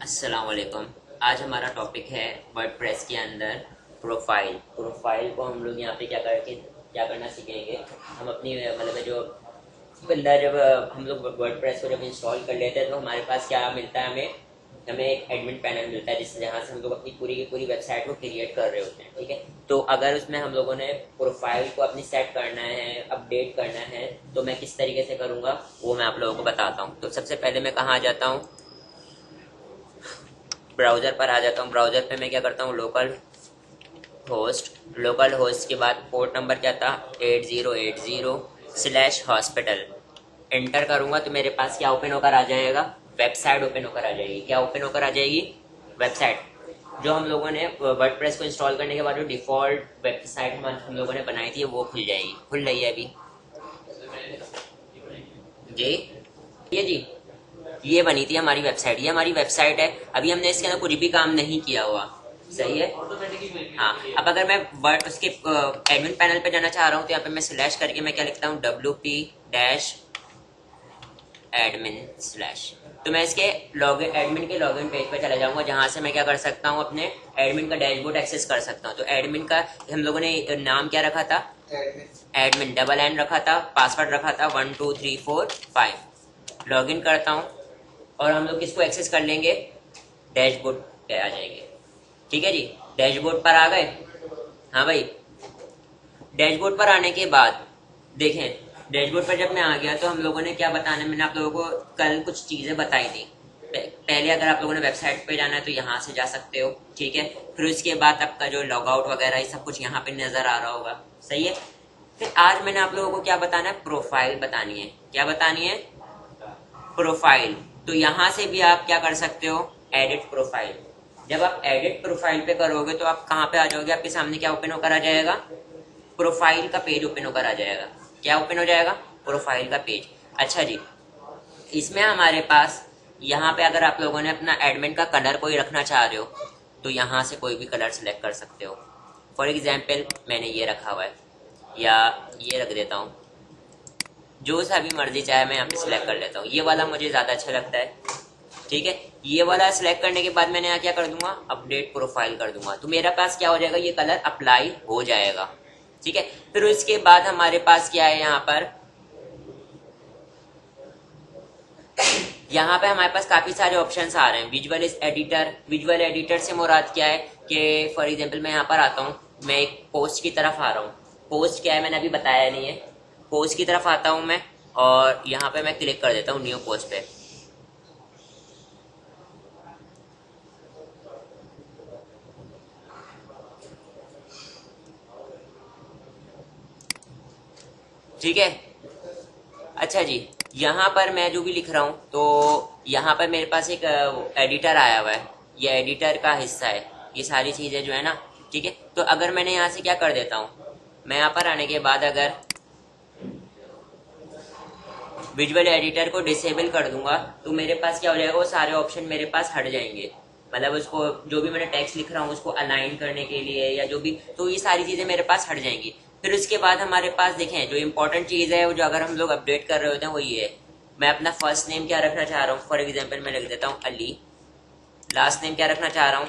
अस्सलाम वालेकुम। आज हमारा टॉपिक है वर्डप्रेस के अंदर प्रोफाइल को हम लोग यहाँ पे क्या करना सीखेंगे। हम अपनी मतलब जो बंदा जब हम लोग वर्डप्रेस को जब इंस्टॉल कर लेते हैं तो हमारे पास क्या मिलता है, हमें हमें एक एडमिन पैनल मिलता है जिससे जहाँ से हम लोग अपनी पूरी की पूरी वेबसाइट को क्रिएट कर रहे होते हैं। ठीक है, तो अगर उसमें हम लोगों ने प्रोफाइल को अपनी सेट करना है, अपडेट करना है, तो मैं किस तरीके से करूँगा वो मैं आप लोगों को बताता हूँ। तो सबसे पहले मैं कहाँ आ जाता हूँ, ब्राउज़र पर आ जाता हूँ। ब्राउज़र पे मैं क्या करता हूँ, लोकल होस्ट के बाद पोर्ट नंबर क्या था 8080/हॉस्पिटल एंटर करूँगा तो मेरे पास क्या ओपन होकर आ जाएगा, वेबसाइट ओपन होकर आ जाएगी। क्या ओपन होकर आ जाएगी, वेबसाइट। जो हम लोगों ने वर्डप्रेस को इंस्टॉल करने के बाद जो डिफ़ॉल्ट वेबसाइट हम लोगों ने बनाई थी वो खुल जाएगी। खुल रही है अभी जी, ये जी, ये बनी थी हमारी वेबसाइट। ये हमारी वेबसाइट है। अभी हमने इसके अंदर कुछ भी काम नहीं किया हुआ, सही है। हाँ, अब अगर मैं वर्ड उसके एडमिन पैनल पे जाना चाह रहा हूँ तो यहाँ पे मैं स्लैश करके मैं क्या लिखता हूँ, wp-admin/। तो मैं इसके एडमिन के लॉगिन पेज पर चला जाऊंगा जहां से मैं क्या कर सकता हूँ, अपने एडमिन का डैशबोर्ड एक्सेस कर सकता हूँ। तो एडमिन का हम लोगों ने नाम क्या रखा था, एडमिन डबल एन रखा था, पासवर्ड रखा था 12345। लॉगिन करता हूँ और हम लोग किसको एक्सेस कर लेंगे, डैशबोर्ड पे आ जाएंगे। ठीक है जी, डैशबोर्ड पर आ गए। हाँ भाई, डैशबोर्ड पर आने के बाद देखें, डैशबोर्ड पर जब मैं आ गया तो हम लोगों ने क्या बताना, मैंने आप लोगों को कल कुछ चीजें बताई थी। पहले अगर आप लोगों ने वेबसाइट पे जाना है तो यहाँ से जा सकते हो। ठीक है, फिर उसके बाद आपका जो लॉग आउट वगैरह ये सब कुछ यहाँ पे नजर आ रहा होगा, सही है। फिर आज मैंने आप लोगों को क्या बताना है, प्रोफाइल बतानी है। क्या बतानी है, प्रोफाइल। तो यहां से भी आप क्या कर सकते हो, एडिट प्रोफाइल। जब आप एडिट प्रोफाइल पे करोगे तो आप कहां पे आ जाओगे, आपके सामने क्या ओपन होकर आ जाएगा, प्रोफाइल का पेज ओपन होकर आ जाएगा। क्या ओपन हो जाएगा, प्रोफाइल का पेज। अच्छा जी, इसमें हमारे पास यहाँ पे अगर आप लोगों ने अपना एडमिन का कलर कोई रखना चाह रहे हो तो यहाँ से कोई भी कलर सेलेक्ट कर सकते हो। फॉर एग्जाम्पल मैंने ये रखा हुआ है, या ये रख देता हूँ, जो सा भी मर्जी चाहे मैं यहाँ पे सिलेक्ट कर लेता हूँ। ये वाला मुझे ज्यादा अच्छा लगता है। ठीक है, ये वाला सिलेक्ट करने के बाद मैंने यहाँ क्या कर दूंगा, अपडेट प्रोफाइल कर दूंगा। तो मेरा पास क्या हो जाएगा, ये कलर अप्लाई हो जाएगा। ठीक है, फिर उसके बाद हमारे पास क्या है, यहाँ पे हमारे पास काफी सारे ऑप्शंस आ रहे हैं। विजुअल एडिटर से मुराद क्या है कि फॉर एग्जांपल मैं यहाँ पर आता हूँ, मैं एक पोस्ट की तरफ आ रहा हूँ। पोस्ट क्या है मैंने अभी बताया नहीं है। पोस्ट की तरफ आता हूँ मैं और यहाँ पे मैं क्लिक कर देता हूँ न्यू पोस्ट पे। ठीक है, अच्छा जी, यहाँ पर मैं जो भी लिख रहा हूँ तो यहाँ पर मेरे पास एक एडिटर आया हुआ है, ये एडिटर का हिस्सा है ये सारी चीजें जो है ना। ठीक है, तो अगर मैंने यहाँ से क्या कर देता हूँ, मैं यहाँ पर आने के बाद अगर विजुअल एडिटर को डिसेबल कर दूंगा तो मेरे पास क्या हो जाएगा, वो सारे ऑप्शन मेरे पास हट जाएंगे। मतलब उसको जो भी मैंने टेक्स्ट लिख रहा हूँ उसको अलाइन करने के लिए या जो भी, तो ये सारी चीजें मेरे पास हट जाएंगी। फिर उसके बाद हमारे पास देखें जो इंपॉर्टेंट चीज है, वो जो अगर हम लोग अपडेट कर रहे होते हैं वो ये है, मैं अपना फर्स्ट नेम क्या रखना चाह रहा हूँ। फॉर एग्जाम्पल मैं लिख देता हूँ अली, लास्ट नेम क्या रखना चाह रहा हूँ,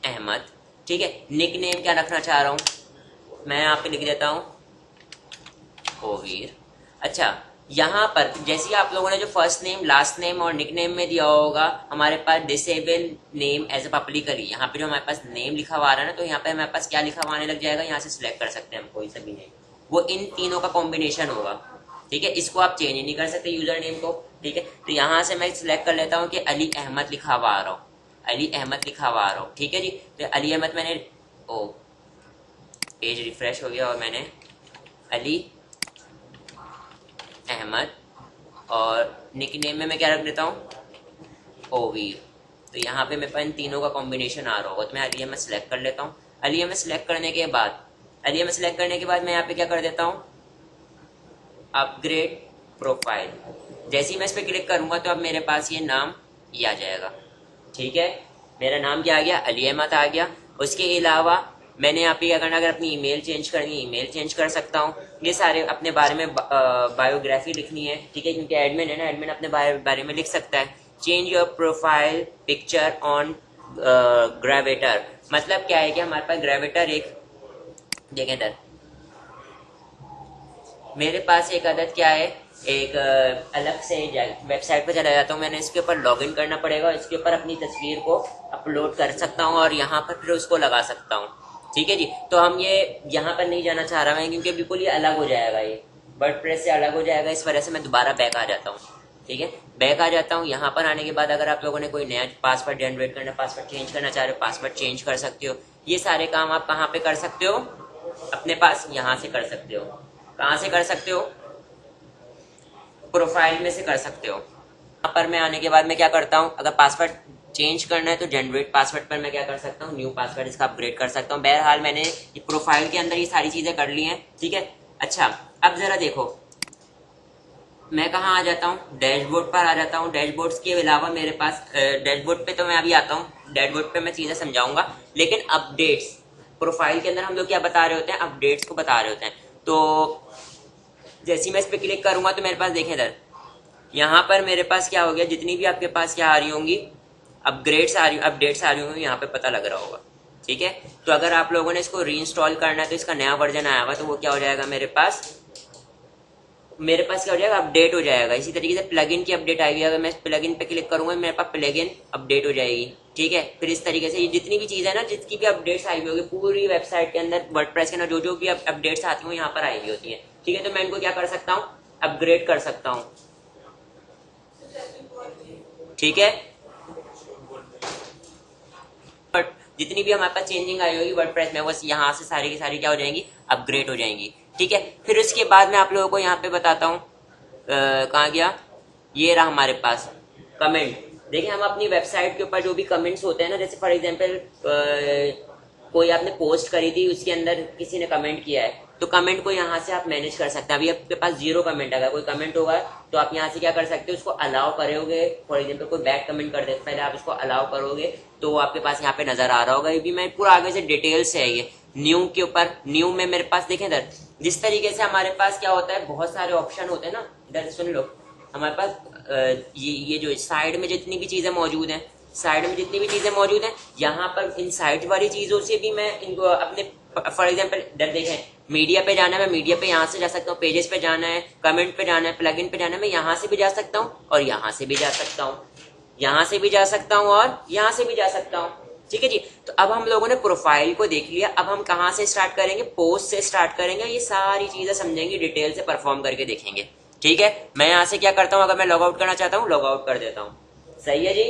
अहमद। ठीक है, निक नेम क्या रखना चाह रहा हूँ, मैं यहाँ पे लिख देता हूँ ओवीर। अच्छा, यहाँ पर जैसे आप लोगों ने जो फर्स्ट नेम, लास्ट नेम और निक नेम में दिया होगा, हमारे पास disable name as a publicly, यहाँ पे जो हमारे पास नेम लिखा हुआ आ रहा है ना, तो यहाँ पे हमारे पास क्या लिखा हुआ आने लग जाएगा, यहाँ से सिलेक्ट कर सकते हैं हम कोई सा भी नेम, वो इन तीनों का कॉम्बिनेशन होगा। ठीक है, इसको आप चेंज ही नहीं कर सकते यूजर नेम को। ठीक है, तो यहाँ से मैं सिलेक्ट कर लेता हूँ कि अली अहमद लिखा हुआ आ रहा हूँ, अली अहमद लिखा हुआ आ रहा हूँ। ठीक है जी, तो अली अहमद मैंने, ओ पेज रिफ्रेश हो गया और मैंने अली अहमद और निक नेम में मैं क्या रख देता हूँ, ओवीर। तो यहाँ पे मेरे पास इन तीनों का कॉम्बिनेशन आ रहा होगा, तो मैं अली अहमद सेलेक्ट कर लेता हूँ। अली अहमद सेलेक्ट करने के बाद मैं यहाँ पे क्या कर देता हूँ, अपग्रेड प्रोफाइल। जैसे ही मैं इस पर क्लिक करूंगा तो अब मेरे पास ये नाम ये आ जाएगा। ठीक है, मेरा नाम क्या आ गया, अली अहमद आ गया। उसके अलावा मैंने यहाँ पे क्या करना, अगर अपनी ईमेल चेंज करनी है ईमेल चेंज कर सकता हूँ। ये सारे अपने बारे में बायोग्राफी लिखनी है। ठीक है, क्योंकि एडमिन है ना, एडमिन अपने बारे में लिख सकता है। Change your profile picture on Gravatar. मतलब क्या है कि हमारे पास ग्रेविटर एक, देखें इधर मेरे पास एक आदत क्या है, एक अलग से वेबसाइट पर चला जाता हूँ, मैंने इसके ऊपर लॉगिन करना पड़ेगा, इसके ऊपर अपनी तस्वीर को अपलोड कर सकता हूँ और यहाँ पर फिर उसको लगा सकता हूँ। ठीक है जी, तो हम ये यहाँ पर नहीं जाना चाह रहा हूँ क्योंकि बिल्कुल ये अलग हो जाएगा, ये वर्डप्रेस से अलग हो जाएगा, इस वजह से मैं दोबारा बैक आ जाता हूँ। ठीक है, बैक आ जाता हूँ। यहाँ पर आने के बाद अगर आप लोगों ने कोई नया पासवर्ड जनरेट करना, पासवर्ड चेंज करना चाह रहे हो, पासवर्ड चेंज कर सकते हो। ये सारे काम आप कहाँ पे कर सकते हो, अपने पास यहाँ से कर सकते हो। कहाँ से कर सकते हो, प्रोफाइल में से कर सकते हो। यहाँ पर मैं आने के बाद मैं क्या करता हूँ, अगर पासवर्ड चेंज करना है तो जनरेट पासवर्ड पर मैं क्या कर सकता हूँ, न्यू पासवर्ड इसका अपग्रेड कर सकता हूँ। बहरहाल मैंने ये प्रोफाइल के अंदर ये सारी चीजें कर ली हैं। ठीक है, अच्छा अब जरा देखो मैं कहाँ आ जाता हूँ, डैशबोर्ड पर आ जाता हूँ। डैशबोर्ड के अलावा मेरे पास डैशबोर्ड पे तो मैं अभी आता हूँ, डैशबोर्ड पे मैं चीजें समझाऊंगा, लेकिन अपडेट्स प्रोफाइल के अंदर हम लोग क्या बता रहे होते हैं, अपडेट्स को बता रहे होते हैं। तो जैसे मैं इस पर क्लिक करूंगा तो मेरे पास देखें इधर, यहाँ पर मेरे पास क्या हो गया, जितनी भी आपके पास क्या आ रही होंगी, अपग्रेड्स आ रही, अपडेट्स आ रही होंगी, यहाँ पे पता लग रहा होगा। ठीक है, तो अगर आप लोगों ने इसको रीइंस्टॉल करना है तो इसका नया वर्जन आया हुआ तो वो क्या हो जाएगा, मेरे पास क्या हो जाएगा, अपडेट हो जाएगा। इसी तरीके से प्लगइन की अपडेट आएगी, अगर मैं प्लगइन पे क्लिक करूंगा मेरे पास प्लगइन अपडेट हो जाएगी। ठीक है, फिर इस तरीके से ये जितनी भी चीज़ है ना, जितनी भी अपडेट्स आई हुई होगी पूरी वेबसाइट के अंदर, वर्डप्रेस के अंदर जो भी अपडेट्स आती हैं यहाँ पर आई हुई होती है। ठीक है, तो मैं इनको क्या कर सकता हूँ, अपग्रेड कर सकता हूँ। ठीक है, बट जितनी भी हमारे पास चेंजिंग आई होगी वर्डप्रेस में, बस यहाँ से सारी की सारी क्या हो जाएंगी, अपग्रेड हो जाएंगी। ठीक है, फिर उसके बाद मैं आप लोगों को यहाँ पे बताता हूँ, कहाँ गया, ये रहा हमारे पास कमेंट। देखिए हम अपनी वेबसाइट के ऊपर जो भी कमेंट्स होते हैं ना, जैसे फॉर एग्जांपल कोई आपने पोस्ट करी थी, उसके अंदर किसी ने कमेंट किया है, तो कमेंट को यहाँ से आप मैनेज कर सकते हैं। अभी आपके पास 0 कमेंट, अगर कोई कमेंट होगा तो आप यहाँ से क्या कर सकते हो, उसको अलाउ करोगे। फॉर एग्जांपल कोई बैड कमेंट कर दे, पहले आप उसको अलाउ करोगे तो वो आपके पास यहाँ पे नजर आ रहा होगा। ये भी मैं पूरा आगे से डिटेल से है ये। न्यू के ऊपर, न्यू में मेरे पास देखें इधर, जिस तरीके से हमारे पास क्या होता है, बहुत सारे ऑप्शन होते हैं ना, इधर सुन लो, हमारे पास ये जो साइड में जितनी भी चीजें मौजूद हैं, साइड में जितनी भी चीजें मौजूद हैं, यहाँ पर इन साइड वाली चीजों से भी मैं इनको अपने, फॉर एग्जांपल इधर देखें, मीडिया पे जाना है, मैं मीडिया पे यहाँ से जा सकता हूँ, पेजेस पे जाना है, कमेंट पे जाना है, प्लगइन पे जाना है, मैं यहाँ से भी जा सकता हूँ और यहाँ से भी जा सकता हूँ, यहाँ से भी जा सकता हूँ और यहाँ से भी जा सकता हूँ। ठीक है जी, तो अब हम लोगों ने प्रोफाइल को देख लिया, अब हम कहाँ से स्टार्ट करेंगे, पोस्ट से स्टार्ट करेंगे। ये सारी चीजें समझेंगे, डिटेल से परफॉर्म करके देखेंगे। ठीक है, मैं यहाँ से क्या करता हूँ, अगर मैं लॉग आउट करना चाहता हूँ लॉग आउट कर देता हूँ। सही है जी,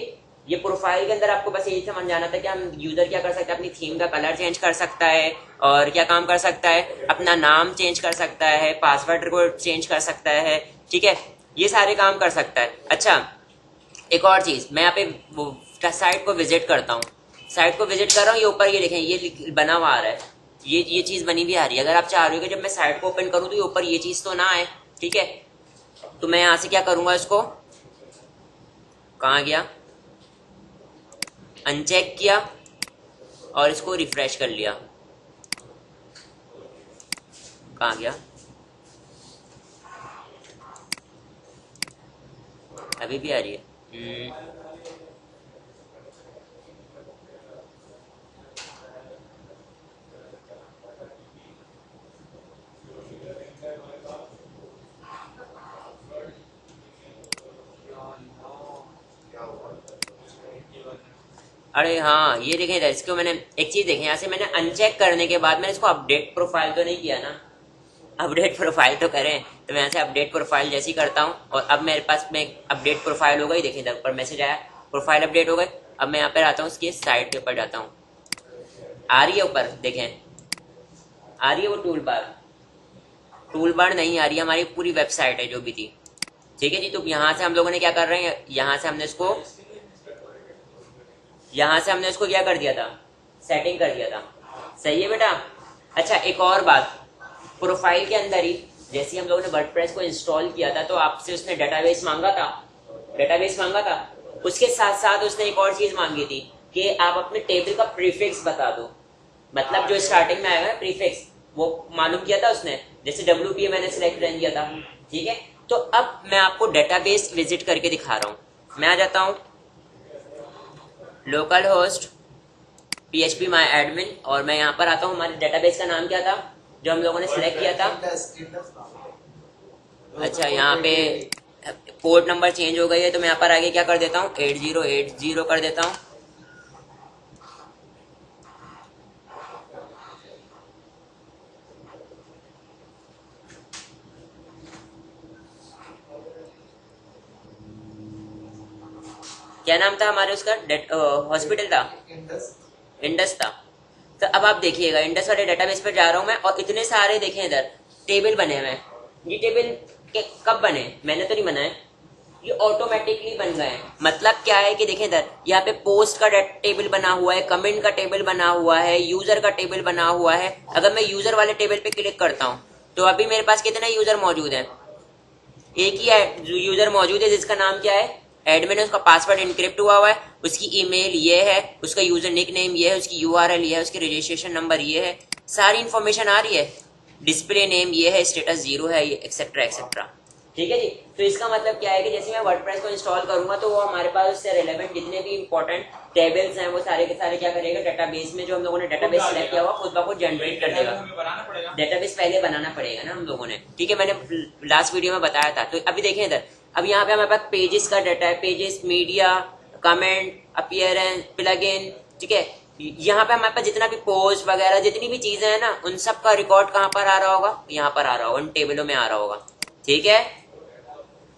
ये प्रोफाइल के अंदर आपको बस यही समझ जाना था कि हम यूजर क्या कर सकते हैं, अपनी थीम का कलर चेंज कर सकता है और क्या काम कर सकता है, अपना नाम चेंज कर सकता है, पासवर्ड को चेंज कर सकता है। ठीक है, ये सारे काम कर सकता है। अच्छा एक और चीज, मैं यहाँ पे साइट को विजिट करता हूँ, साइट को विजिट कर रहा हूँ, ये ऊपर ये देखें, ये बना हुआ आ रहा है, ये चीज बनी हुई आ रही है। अगर आप चाह रहे हो कि जब मैं साइट को ओपन करूँ तो ये ऊपर ये चीज तो ना आए। ठीक है, तो मैं यहाँ से क्या करूंगा, इसको कहाँ गया, अनचेक किया और इसको रिफ्रेश कर लिया, कहाँ गया, अभी भी आ रही है। अरे हाँ, ये देखें इधर, इसको मैंने एक चीज देखें, यहाँ से मैंने अनचेक करने के बाद मैंने इसको अपडेट प्रोफाइल तो नहीं किया ना, अपडेट प्रोफाइल तो करें, तो मैं यहाँ से अपडेट प्रोफाइल जैसे ही करता हूँ और अब मेरे पास में अपडेट प्रोफाइल हो गई। देखिए इधर ऊपर मैसेज आया, प्रोफाइल अपडेट हो गए। अब मैं यहाँ पर आता हूँ, इसकी साइड के ऊपर जाता हूँ, आ रही है ऊपर देखें, आ रही है वो टूल बार नहीं आ रही है, हमारी पूरी वेबसाइट है जो भी थी। ठीक है जी, तो यहाँ से हम लोगों ने क्या कर रहे हैं, यहाँ से हमने इसको क्या कर दिया था, सेटिंग कर दिया था। सही है बेटा। अच्छा एक और बात, प्रोफाइल के अंदर ही जैसे हम लोगों ने वर्डप्रेस को इंस्टॉल किया था तो आपसे उसने डेटाबेस मांगा था, उसके साथ साथ उसने एक और चीज मांगी थी कि आप अपने टेबल का प्रीफिक्स बता दो, मतलब जो स्टार्टिंग में आएगा प्रीफिक्स, वो मालूम किया था उसने, जैसे WPA मैंने सिलेक्ट कर दिया था। ठीक है, तो अब मैं आपको डेटाबेस विजिट करके दिखा रहा हूँ। मैं आ जाता हूँ लोकल होस्ट PHP माई एडमिन और मैं यहाँ पर आता हूँ। हमारे डेटाबेस का नाम क्या था जो हम लोगों ने सिलेक्ट किया था? अच्छा, यहाँ पे पोर्ट नंबर चेंज हो गई है तो मैं यहाँ पर आगे क्या कर देता हूँ 8080 कर देता हूँ। क्या नाम था हमारे उसका? हॉस्पिटल था, इंडस था। तो अब आप देखिएगा इंडस वाले डेटाबेस पर जा रहा हूँ मैं और इतने सारे देखें इधर टेबल बने हुए हैं। ये टेबल के कब बने? मैंने तो नहीं बनाए, ये ऑटोमेटिकली बन गए हैं। मतलब क्या है कि देखें इधर यहाँ पे पोस्ट का टेबल बना हुआ है, कमेंट का टेबल बना हुआ है, यूजर का टेबल बना हुआ है। अगर मैं यूजर वाले टेबल पे क्लिक करता हूँ तो अभी मेरे पास कितने यूजर मौजूद हैं? एक ही यूजर मौजूद है जिसका नाम क्या है? एडमिन है। उसका पासवर्ड इनक्रिप्ट हुआ है, उसकी ईमेल ये है, उसका यूजर निक नेम ये है, उसकी URL ये है, उसकी रजिस्ट्रेशन नंबर ये है, सारी इंफॉर्मेशन आ रही है। डिस्प्ले नेम ये है, स्टेटस 0 है, एक्सेट्रा एक्सेट्रा। ठीक है जी। तो इसका मतलब क्या है कि जैसे मैं वर्डप्रेस को इंस्टॉल करूंगा तो वो हमारे पास उससे रिलेवेंट जितने भी इंपॉर्टेंट टेबल्स हैं वो सारे के सारे क्या करेगा, डेटाबेस में जो हम लोगों ने डेटाबेस सेलेक्ट किया हुआ खुद ब खुद जनरेट कर देगा। डेटाबेस पहले बनाना पड़ेगा ना हम लोगों ने, ठीक है, मैंने लास्ट वीडियो में बताया था। तो अभी देखें इधर, अब यहाँ पे हमारे पास पेजेस का डाटा है, pages, media, comment, appearance, plugin, ठीक है। यहाँ पे हमारे पास जितना भी पोस्ट वगैरह जितनी भी चीजें हैं ना उन सब का रिकॉर्ड कहाँ पर आ रहा होगा? यहाँ पर आ रहा होगा, उन टेबलों में आ रहा होगा। ठीक है,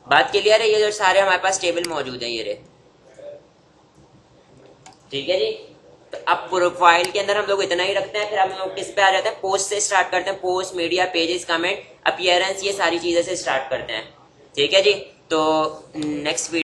बात क्लियर है? ये जो सारे हमारे पास टेबल मौजूद है ये रहे। ठीक है जी। तो अब प्रोफाइल के अंदर हम लोग इतना ही रखते हैं, फिर हम लोग किस पे आ जाते हैं? पोस्ट से स्टार्ट करते हैं। Post, media, pages, comment, appearance, ये सारी चीजें से स्टार्ट करते हैं। ठीक है जी। तो नेक्स्ट